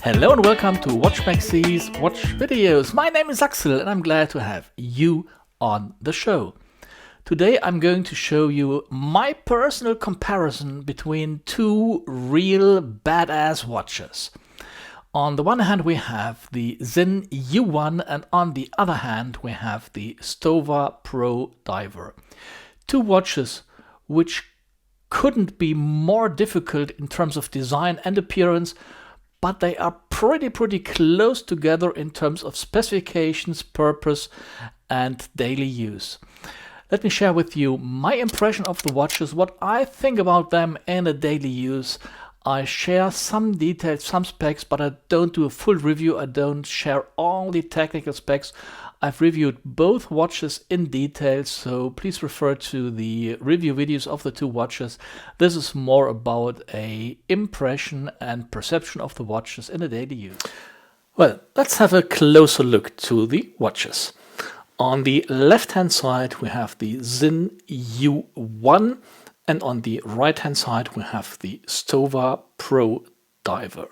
Hello and welcome to Watch Maxie's Watch Videos. My name is Axel and I'm glad to have you on the show. Today I'm going to show you my personal comparison between two real badass watches. On the one hand we have the Sinn U1 and on the other hand we have the Stowa Prodiver. Two watches which couldn't be more difficult in terms of design and appearance, but they are pretty close together in terms of specifications, purpose and daily use. Let me share with you my impression of the watches, what I think about them in a daily use. I share some details, some specs, but I don't do a full review. I don't share all the technical specs. I've reviewed both watches in detail, so please refer to the review videos of the two watches. This is more about an impression and perception of the watches in a daily use. Well, let's have a closer look to the watches. On the left-hand side we have the Sinn U1 and on the right-hand side we have the Stowa Prodiver.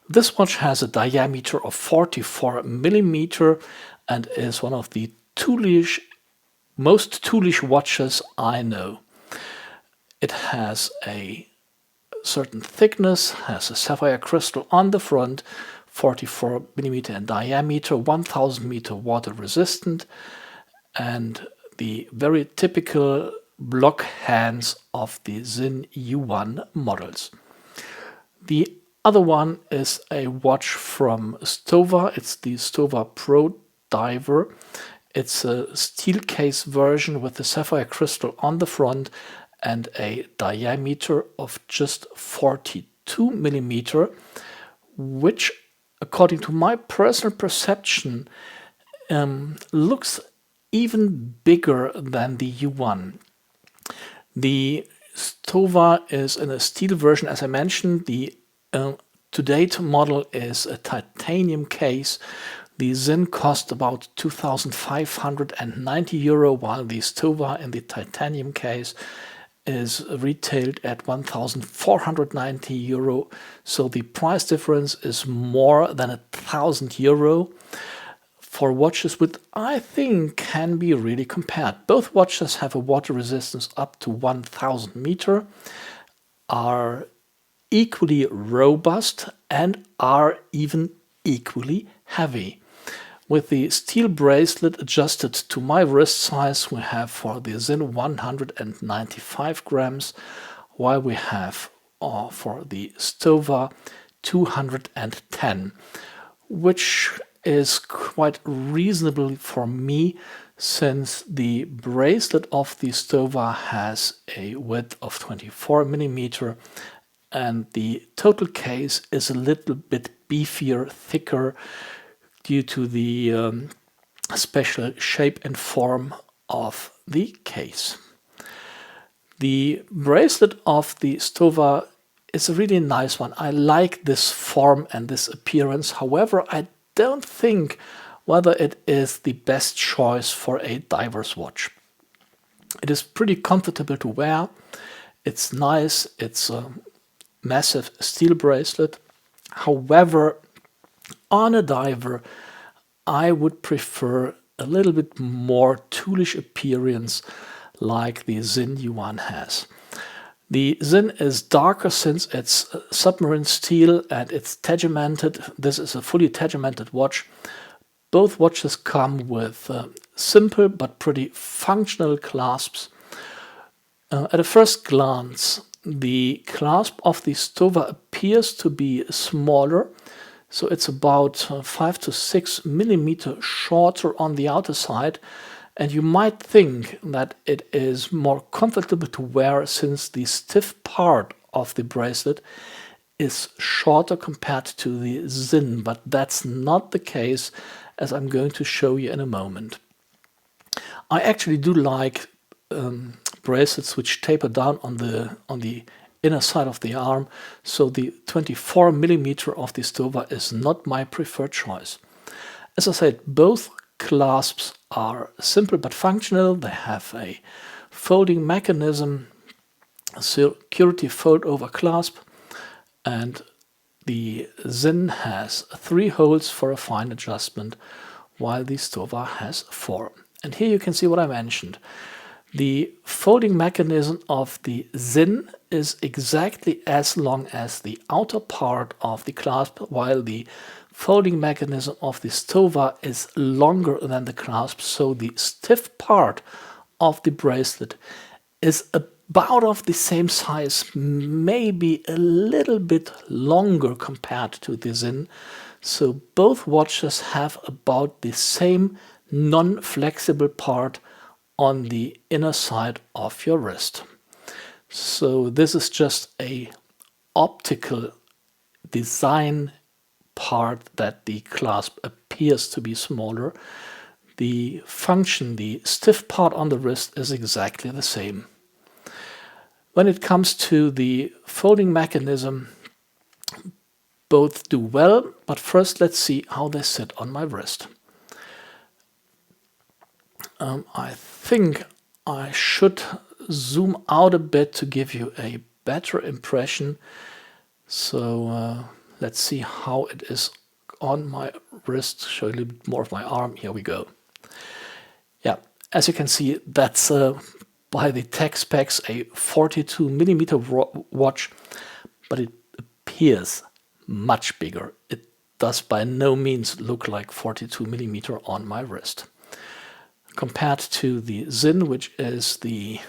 This watch has a diameter of 44 millimeter and is one of the most toolish watches I know. It has a certain thickness, has a sapphire crystal on the front, 44 millimeter in diameter, 1000 meter water resistant, and the very typical block hands of the Sinn U1 models. The other one is a watch from Stowa. It's the Stowa Prodiver. It's a steel case version with the sapphire crystal on the front and a diameter of just 42 millimeter, which according to my personal perception looks even bigger than the U1. The Stowa is in a steel version, as I mentioned. The to-date model is a titanium case. The Sinn cost about 2,590 euro, while the Stowa in the titanium case is retailed at 1,490 euro. So the price difference is more than 1,000 euro for watches which I think can be really compared. Both watches have a water resistance up to 1,000 meter, are equally robust and are even equally heavy. With the steel bracelet adjusted to my wrist size, we have for the Sinn 195 grams, while we have for the Stowa 210, which is quite reasonable for me, since the bracelet of the Stowa has a width of 24 millimeter and the total case is a little bit beefier, thicker, due to the special shape and form of the case. The bracelet of the Stowa is a really nice one. I like this form and this appearance. However, I don't think whether it is the best choice for a diver's watch. It is pretty comfortable to wear. It's nice. It's a massive steel bracelet. However, on a diver, I would prefer a little bit more toolish appearance like the Sinn U1 has. The Sinn is darker since it's submarine steel and it's tegimented. This is a fully tegimented watch. Both watches come with simple but pretty functional clasps. At a first glance, the clasp of the Stowa appears to be smaller, so it's about 5 to 6 millimeter shorter on the outer side, and you might think that it is more comfortable to wear since the stiff part of the bracelet is shorter compared to the Sinn, but that's not the case, as I'm going to show you in a moment. I actually do like bracelets which taper down on the inner side of the arm, so the 24 millimeter of the Stowa is not my preferred choice. As I said, both clasps are simple but functional. They have a folding mechanism, security fold over clasp, and the Sinn has 3 holes for a fine adjustment, while the Stowa has 4. And here you can see what I mentioned. The folding mechanism of the Sinn is exactly as long as the outer part of the clasp, while the folding mechanism of the Stowa is longer than the clasp, so the stiff part of the bracelet is about of the same size, maybe a little bit longer compared to the Sinn. So both watches have about the same non-flexible part on the inner side of your wrist. So this is just a optical design part that the clasp appears to be smaller. The function, the stiff part on the wrist, is exactly the same. When it comes to the folding mechanism, both do well, but first let's see how they sit on my wrist. I think I should zoom out a bit to give you a better impression. So let's see how it is on my wrist. Show a little bit more of my arm. Here we go. Yeah, as you can see, that's by the tech specs a 42mm watch, but it appears much bigger. It does by no means look like 42mm on my wrist. Compared to the Sinn, which is the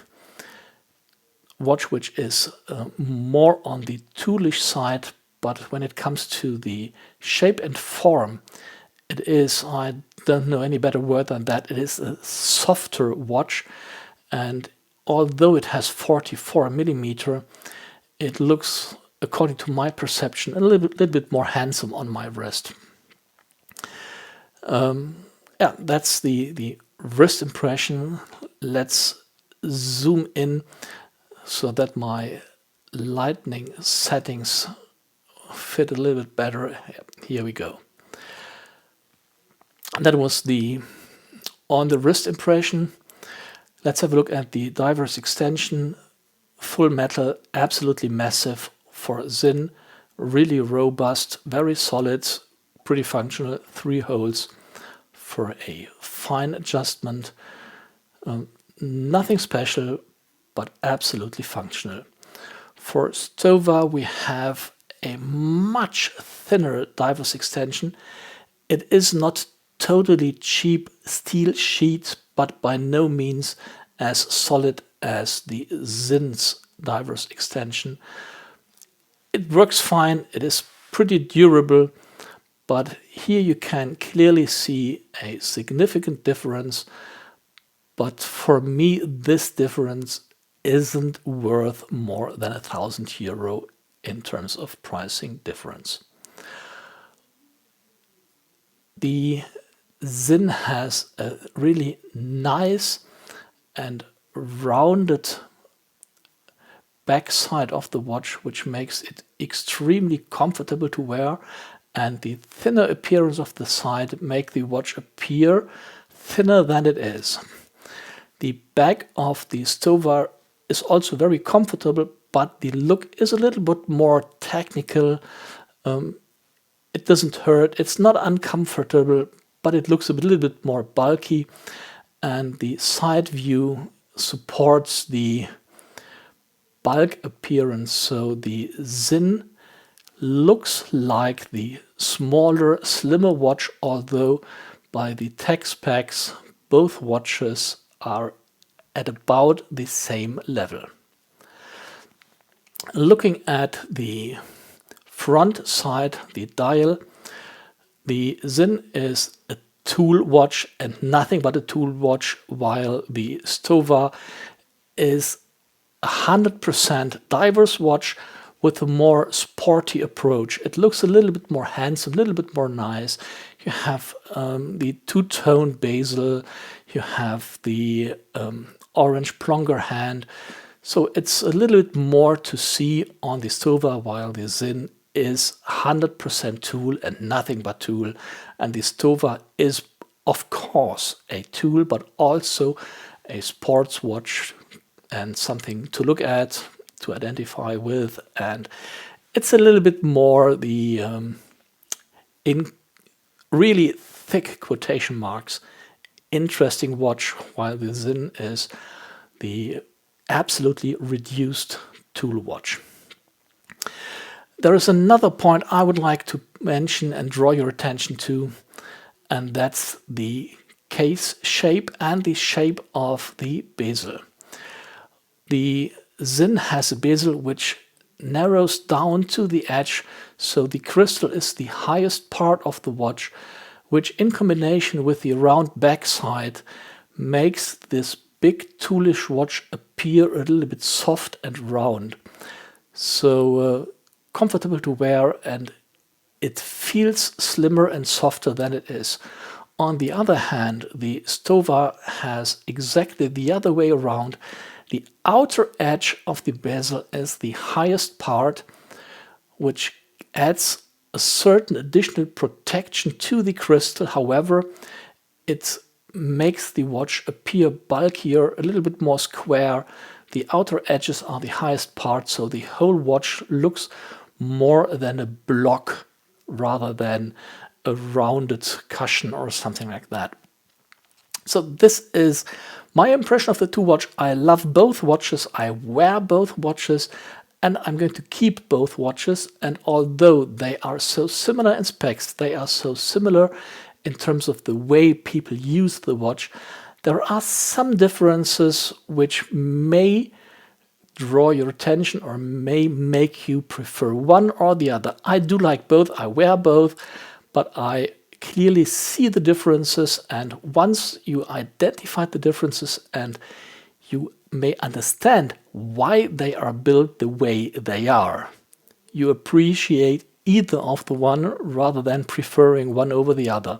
watch which is more on the toolish side, but when it comes to the shape and form, it is, I don't know any better word than that, it is a softer watch. And although it has 44mm, it looks, according to my perception, a little bit more handsome on my wrist. Yeah, that's the wrist impression. Let's zoom in so that my lightning settings fit a little bit better. Here we go. That was the on the wrist impression. Let's have a look at the diver's extension. Full metal, absolutely massive for Sinn, really robust, very solid, pretty functional, 3 holes for a fine adjustment. Nothing special, but absolutely functional. For Stowa, we have a much thinner diver's extension. It is not totally cheap steel sheet, but by no means as solid as the Sinn's diver's extension. It works fine, it is pretty durable, but here you can clearly see a significant difference. But for me, this difference isn't worth more than €1,000 in terms of pricing difference. The Sinn has a really nice and rounded backside of the watch, which makes it extremely comfortable to wear, and the thinner appearance of the side make the watch appear thinner than it is. The back of the Stowa is also very comfortable, but the look is a little bit more technical. It doesn't hurt, it's not uncomfortable, but it looks a little bit more bulky, and the side view supports the bulk appearance. So the Sinn looks like the smaller, slimmer watch, although by the tech specs, both watches are at about the same level. Looking at the front side, the dial, the Sinn is a tool watch and nothing but a tool watch, while the Stowa is 100% diver's watch with a more sporty approach. It looks a little bit more handsome, a little bit more nice. You have the two-tone bezel, you have the orange plonger hand. So it's a little bit more to see on the Stowa, while the Sinn is 100% tool and nothing but tool. And the Stowa is, of course, a tool, but also a sports watch and something to look at, to identify with, and it's a little bit more the in really thick quotation marks interesting watch, while the Sinn is the absolutely reduced tool watch. There is another point I would like to mention and draw your attention to, and that's the case shape and the shape of the bezel. The Sinn has a bezel which narrows down to the edge, so the crystal is the highest part of the watch, which in combination with the round backside makes this big toolish watch appear a little bit soft and round. So comfortable to wear, and it feels slimmer and softer than it is. On the other hand, the Stowa has exactly the other way around. The outer edge of the bezel is the highest part, which adds a certain additional protection to the crystal. However, it makes the watch appear bulkier, a little bit more square. The outer edges are the highest part, so the whole watch looks more than a block rather than a rounded cushion or something like that. So this is my impression of the two watches. I love both watches, I wear both watches, and I'm going to keep both watches. And although they are so similar in specs, they are so similar in terms of the way people use the watch, there are some differences which may draw your attention or may make you prefer one or the other. I do like both, I wear both, but I clearly see the differences, and once you identify the differences and you may understand why they are built the way they are, you appreciate either of the one rather than preferring one over the other.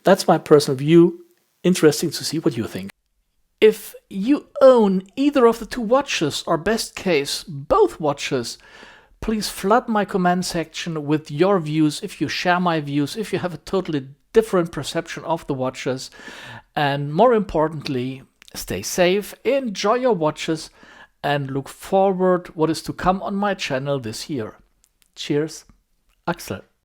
That's my personal view. Interesting to see what you think. If you own either of the two watches, or best case, both watches, please flood my comment section with your views, if you share my views, if you have a totally different perception of the watches. And more importantly, stay safe, enjoy your watches, and look forward what is to come on my channel this year. Cheers, Axel.